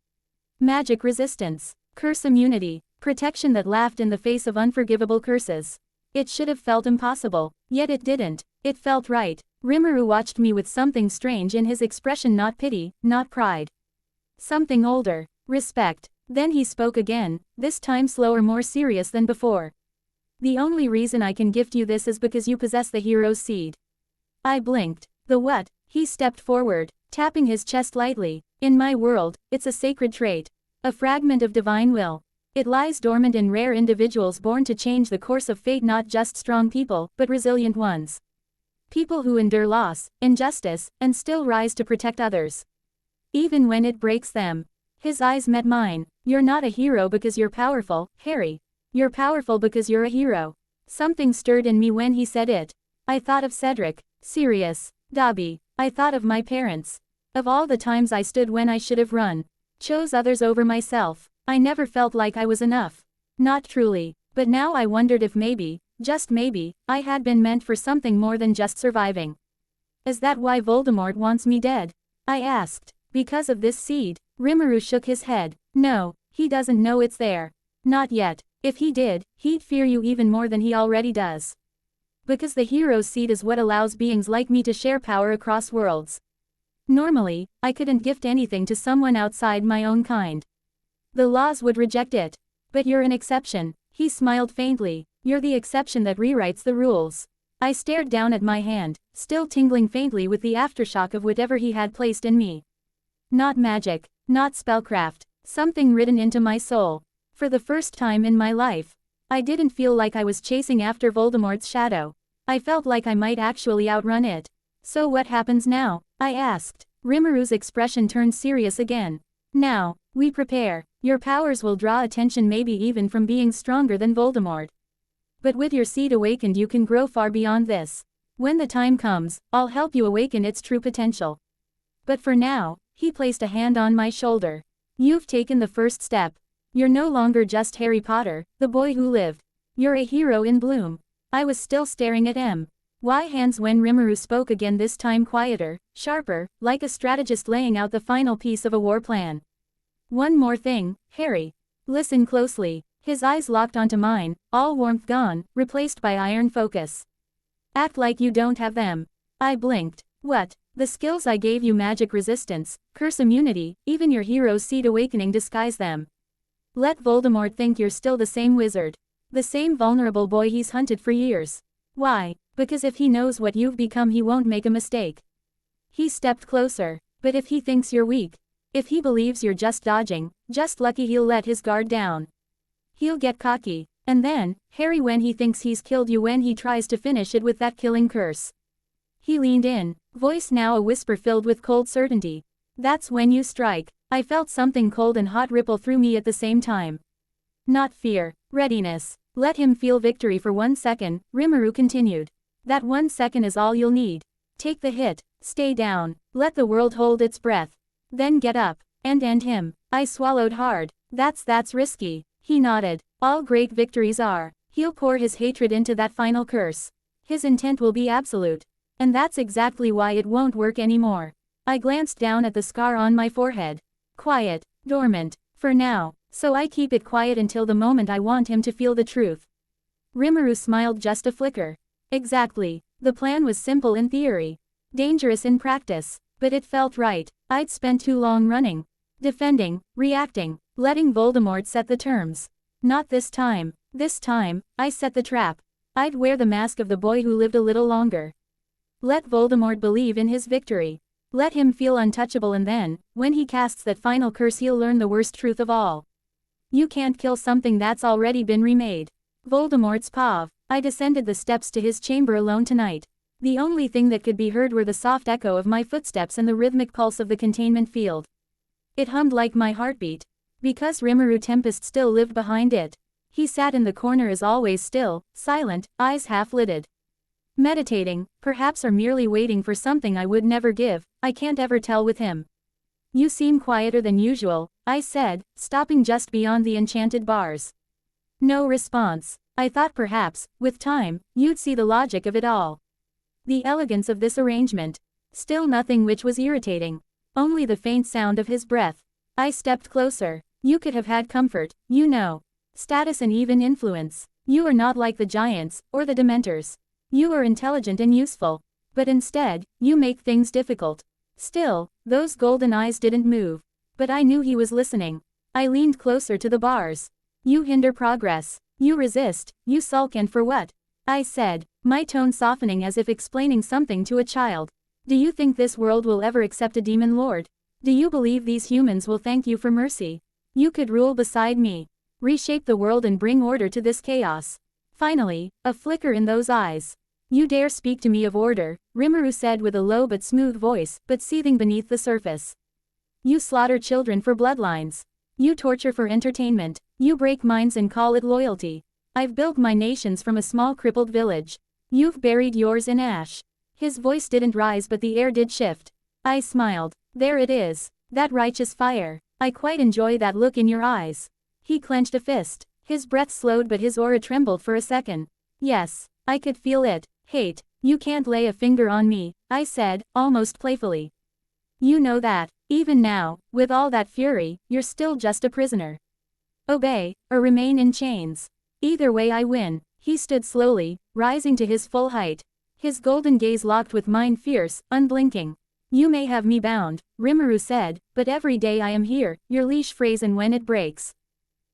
Magic resistance. Curse immunity. Protection that laughed in the face of unforgivable curses. It should have felt impossible, yet it didn't. It felt right. Rimuru watched me with something strange in his expression, not pity, not pride. Something older. Respect. Then he spoke again, this time slower, more serious than before. The only reason I can gift you this is because you possess the hero's seed. I blinked. The what? He stepped forward, tapping his chest lightly. In my world, it's a sacred trait. A fragment of divine will. It lies dormant in rare individuals born to change the course of fate, not just strong people, but resilient ones. People who endure loss, injustice, and still rise to protect others. Even when it breaks them. His eyes met mine. You're not a hero because you're powerful, Harry. You're powerful because you're a hero. Something stirred in me when he said it. I thought of Cedric, Sirius, Dobby. I thought of my parents. Of all the times I stood when I should have run. Chose others over myself. I never felt like I was enough. Not truly. But now I wondered if maybe, just maybe, I had been meant for something more than just surviving. Is that why Voldemort wants me dead? I asked. Because of this seed? Rimuru shook his head. No, he doesn't know it's there. Not yet. If he did, he'd fear you even more than he already does. Because the hero's seed is what allows beings like me to share power across worlds. Normally, I couldn't gift anything to someone outside my own kind. The laws would reject it. But you're an exception. He smiled faintly. You're the exception that rewrites the rules. I stared down at my hand, still tingling faintly with the aftershock of whatever he had placed in me. Not magic, not spellcraft, something written into my soul. For the first time in my life, I didn't feel like I was chasing after Voldemort's shadow. I felt like I might actually outrun it. So what happens now? I asked. Rimuru's expression turned serious again. Now, we prepare. Your powers will draw attention, maybe even from being stronger than Voldemort. But with your seed awakened you can grow far beyond this. When the time comes, I'll help you awaken its true potential. But for now, he placed a hand on my shoulder. You've taken the first step. You're no longer just Harry Potter, the boy who lived. You're a hero in bloom. I was still staring at my hands when Rimuru spoke again, this time quieter, sharper, like a strategist laying out the final piece of a war plan. One more thing, Harry. Listen closely. His eyes locked onto mine, all warmth gone, replaced by iron focus. Act like you don't have them. I blinked. What? The skills I gave you, magic resistance, curse immunity, even your hero's seed awakening, disguise them. Let Voldemort think you're still the same wizard. The same vulnerable boy he's hunted for years. Why? Because if he knows what you've become he won't make a mistake. He stepped closer. But if he thinks you're weak, if he believes you're just dodging, just lucky, he'll let his guard down. He'll get cocky. And then, Harry, when he thinks he's killed you, when he tries to finish it with that killing curse. He leaned in, voice now a whisper filled with cold certainty. That's when you strike. I felt something cold and hot ripple through me at the same time. Not fear, readiness. Let him feel victory for 1 second, Rimuru continued. That 1 second is all you'll need. Take the hit, stay down, let the world hold its breath. Then get up, and end him. I swallowed hard. That's risky. He nodded. All great victories are. He'll pour his hatred into that final curse. His intent will be absolute. And that's exactly why it won't work anymore. I glanced down at the scar on my forehead. Quiet, dormant, for now, so I keep it quiet until the moment I want him to feel the truth. Rimuru smiled just a flicker. Exactly. The plan was simple in theory. Dangerous in practice. But it felt right. I'd spent too long running. Defending, reacting, letting Voldemort set the terms. Not this time. This time, I set the trap. I'd wear the mask of the boy who lived a little longer. Let Voldemort believe in his victory. Let him feel untouchable, and then, when he casts that final curse, he'll learn the worst truth of all. You can't kill something that's already been remade. Voldemort's paw. I descended the steps to his chamber alone tonight. The only thing that could be heard were the soft echo of my footsteps and the rhythmic pulse of the containment field. It hummed like my heartbeat. Because Rimuru Tempest still lived behind it. He sat in the corner as always, still, silent, eyes half-lidded. Meditating, perhaps, or merely waiting for something I would never give, I can't ever tell with him. You seem quieter than usual, I said, stopping just beyond the enchanted bars. No response. I thought perhaps, with time, you'd see the logic of it all. The elegance of this arrangement. Still nothing, which was irritating. Only the faint sound of his breath. I stepped closer. You could have had comfort, you know. Status and even influence. You are not like the giants, or the Dementors. You are intelligent and useful. But instead, you make things difficult. Still, those golden eyes didn't move. But I knew he was listening. I leaned closer to the bars. You hinder progress. You resist, you sulk, and for what? I said, my tone softening as if explaining something to a child. Do you think this world will ever accept a demon lord? Do you believe these humans will thank you for mercy? You could rule beside me. Reshape the world and bring order to this chaos. Finally, a flicker in those eyes. You dare speak to me of order, Rimuru said with a low but smooth voice, but seething beneath the surface. You slaughter children for bloodlines. You torture for entertainment. You break minds and call it loyalty. I've built my nations from a small crippled village. You've buried yours in ash. His voice didn't rise, but the air did shift. I smiled. There it is. That righteous fire. I quite enjoy that look in your eyes. He clenched a fist. His breath slowed, but his aura trembled for a second. Yes, I could feel it. Hate. You can't lay a finger on me, I said, almost playfully. You know that. Even now, with all that fury, you're still just a prisoner. Obey, or remain in chains. Either way I win. He stood slowly, rising to his full height. His golden gaze locked with mine, fierce, unblinking. You may have me bound, Rimuru said, but every day I am here, your leash phrase, and when it breaks.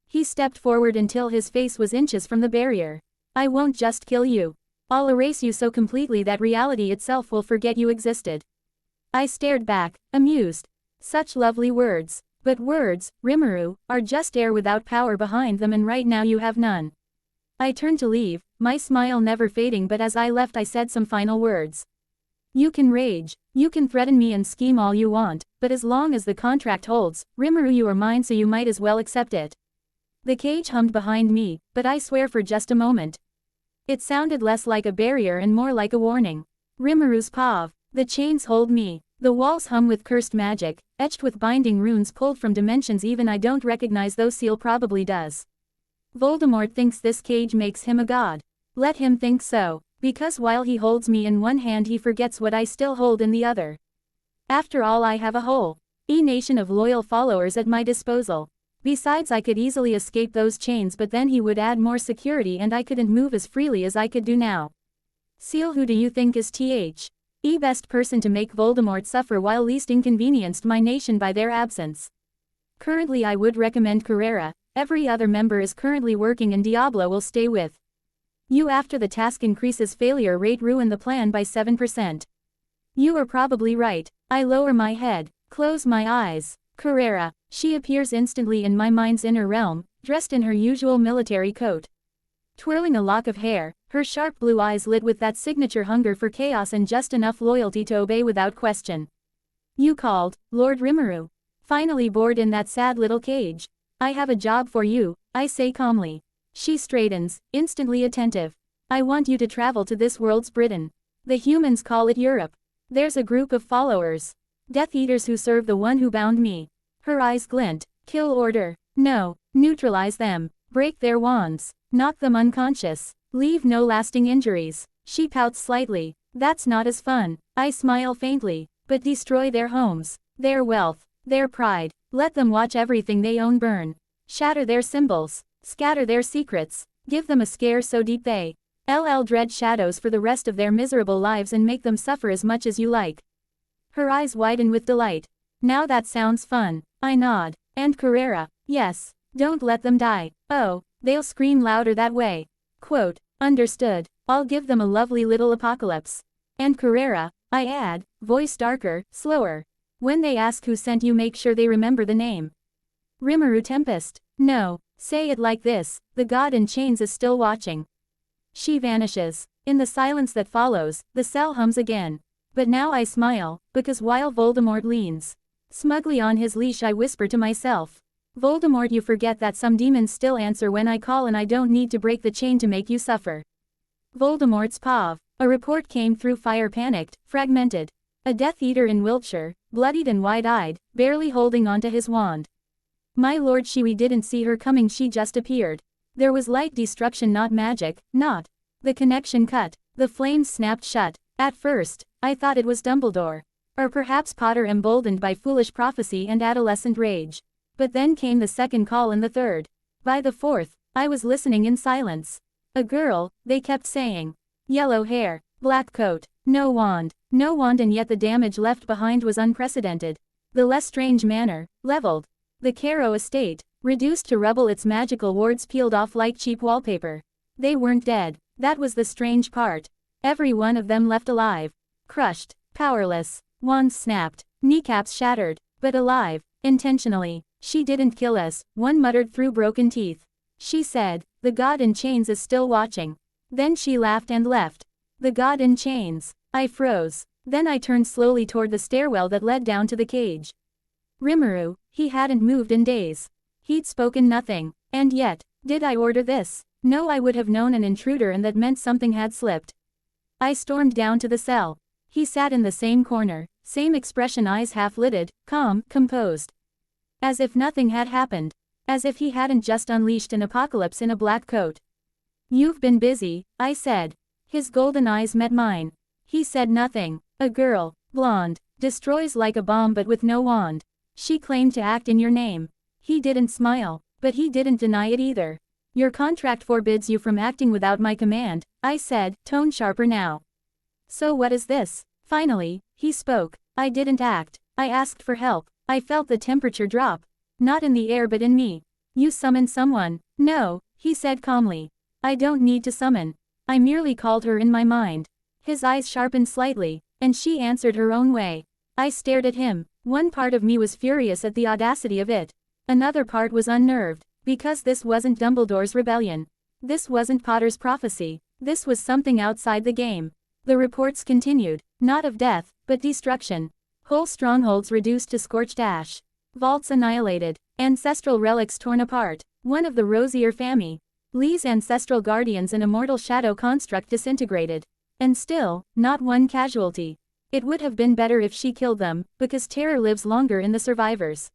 He stepped forward until his face was inches from the barrier. I won't just kill you. I'll erase you so completely that reality itself will forget you existed. I stared back, amused. Such lovely words. But words, Rimuru, are just air without power behind them, and right now you have none. I turned to leave, my smile never fading, but as I left I said some final words. You can rage, you can threaten me and scheme all you want, but as long as the contract holds, Rimuru, you are mine, so you might as well accept it. The cage hummed behind me, but I swear for just a moment. It sounded less like a barrier and more like a warning. Rimuru's paw. The chains hold me. The walls hum with cursed magic, etched with binding runes pulled from dimensions even I don't recognize, though Seal probably does. Voldemort thinks this cage makes him a god. Let him think so, because while he holds me in one hand he forgets what I still hold in the other. After all, I have a whole nation of loyal followers at my disposal. Besides, I could easily escape those chains, but then he would add more security and I couldn't move as freely as I could do now. Seal, who do you think is the best person to make Voldemort suffer while least inconvenienced my nation by their absence? Currently I would recommend Carrera. Every other member is currently working and Diablo will stay with you after the task increases failure rate ruin the plan by 7%. You are probably right. I lower my head, close my eyes. Carrera. She appears instantly in my mind's inner realm, dressed in her usual military coat. Twirling a lock of hair, her sharp blue eyes lit with that signature hunger for chaos and just enough loyalty to obey without question. You called, Lord Rimuru. Finally bored in that sad little cage. I have a job for you, I say calmly. She straightens, instantly attentive. I want you to travel to this world's Britain. The humans call it Europe. There's a group of followers. Death Eaters who serve the one who bound me. Her eyes glint. Kill order. No. Neutralize them. Break their wands. Knock them unconscious. Leave no lasting injuries. She pouts slightly. That's not as fun. I smile faintly. But destroy their homes. Their wealth. Their pride. Let them watch everything they own burn. Shatter their symbols. Scatter their secrets. Give them a scare so deep they dread shadows for the rest of their miserable lives and make them suffer as much as you like. Her eyes widen with delight. Now that sounds fun. I nod. And Carrera. Yes. Don't let them die. Oh, they'll scream louder that way. Quote, understood. I'll give them a lovely little apocalypse. And Carrera, I add, voice darker, slower. When they ask who sent you, make sure they remember the name. Rimuru Tempest. No. Say it like this, the god in chains is still watching. She vanishes. In the silence that follows, the cell hums again. But now I smile, because while Voldemort leans smugly on his leash, I whisper to myself. Voldemort, you forget that some demons still answer when I call, and I don't need to break the chain to make you suffer. Voldemort's paw. A report came through, fire panicked, fragmented. A Death Eater in Wiltshire, bloodied and wide-eyed, barely holding onto his wand. My lord, we didn't see her coming, she just appeared. There was light destruction, not magic, not. The connection cut. The flames snapped shut. At first, I thought it was Dumbledore. Or perhaps Potter, emboldened by foolish prophecy and adolescent rage. But then came the second call and the third. By the fourth, I was listening in silence. A girl, they kept saying. Yellow hair, black coat, no wand, and yet the damage left behind was unprecedented. The Lestrange Manor, leveled. The Caro estate, reduced to rubble, its magical wards peeled off like cheap wallpaper. They weren't dead. That was the strange part. Every one of them left alive. Crushed, powerless, wands snapped, kneecaps shattered, but alive, intentionally. She didn't kill us, one muttered through broken teeth. She said, the god in chains is still watching. Then she laughed and left. The god in chains. I froze. Then I turned slowly toward the stairwell that led down to the cage. Rimuru, he hadn't moved in days. He'd spoken nothing. And yet, did I order this? No, I would have known an intruder, and that meant something had slipped. I stormed down to the cell. He sat in the same corner, same expression, eyes half-lidded, calm, composed. As if nothing had happened. As if he hadn't just unleashed an apocalypse in a black coat. You've been busy, I said. His golden eyes met mine. He said nothing. A girl, blonde, destroys like a bomb but with no wand. She claimed to act in your name. He didn't smile, but he didn't deny it either. Your contract forbids you from acting without my command, I said, tone sharper now. So what is this? Finally, he spoke. I didn't act. I asked for help. I felt the temperature drop. Not in the air but in me. You summoned someone. No, he said calmly. I don't need to summon. I merely called her in my mind. His eyes sharpened slightly, and she answered her own way. I stared at him. One part of me was furious at the audacity of it. Another part was unnerved, because this wasn't Dumbledore's rebellion. This wasn't Potter's prophecy. This was something outside the game. The reports continued, not of death, but destruction. Whole strongholds reduced to scorched ash. Vaults annihilated. Ancestral relics torn apart. One of the Rosier family. Lee's ancestral guardians and immortal shadow construct disintegrated. And still, not one casualty. It would have been better if she killed them, because terror lives longer in the survivors.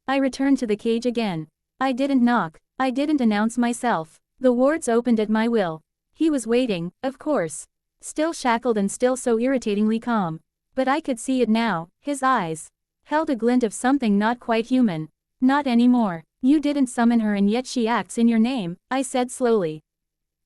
I returned to the cage again. I didn't knock. I didn't announce myself. The wards opened at my will. He was waiting, of course. Still shackled and still so irritatingly calm. But I could see it now, his eyes held a glint of something not quite human. Not anymore. You didn't summon her and yet she acts in your name, I said slowly.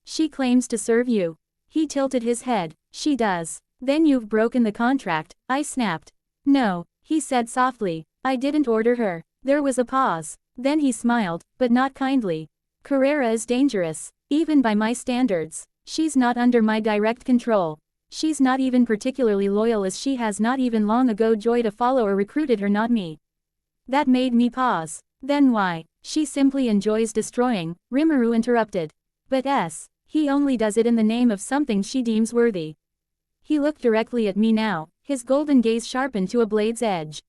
She claims to serve you. He tilted his head. She does. Then you've broken the contract, I snapped. No, he said softly. I didn't order her. There was a pause. Then he smiled, but not kindly. Carrera is dangerous. Even by my standards. She's not under my direct control. She's not even particularly loyal as she has not even long ago joined a follower recruited her, not me. That made me pause. Then why? She simply enjoys destroying, Rimuru interrupted. But he only does it in the name of something she deems worthy. He looked directly at me now, his golden gaze sharpened to a blade's edge.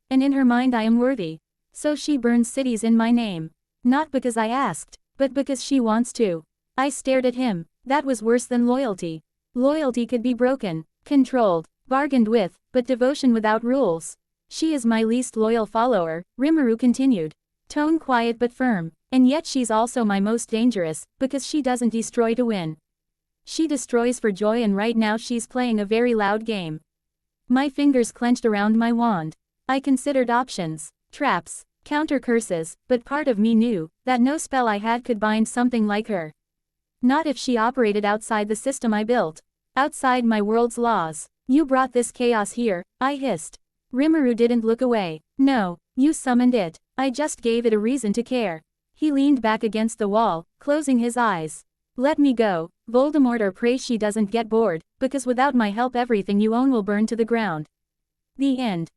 And in her mind I am worthy. So she burns cities in my name. Not because I asked, but because she wants to. I stared at him. That was worse than loyalty. Loyalty could be broken, controlled, bargained with, but devotion without rules. She is my least loyal follower, Rimuru continued. Tone quiet but firm. And yet she's also my most dangerous, because she doesn't destroy to win. She destroys for joy, and right now she's playing a very loud game. My fingers clenched around my wand. I considered options, traps, counter curses, but part of me knew that no spell I had could bind something like her. Not if she operated outside the system I built. Outside my world's laws. You brought this chaos here, I hissed. Rimuru didn't look away. No, you summoned it. I just gave it a reason to care. He leaned back against the wall, closing his eyes. Let me go, Voldemort, or pray she doesn't get bored, because without my help everything you own will burn to the ground. The end.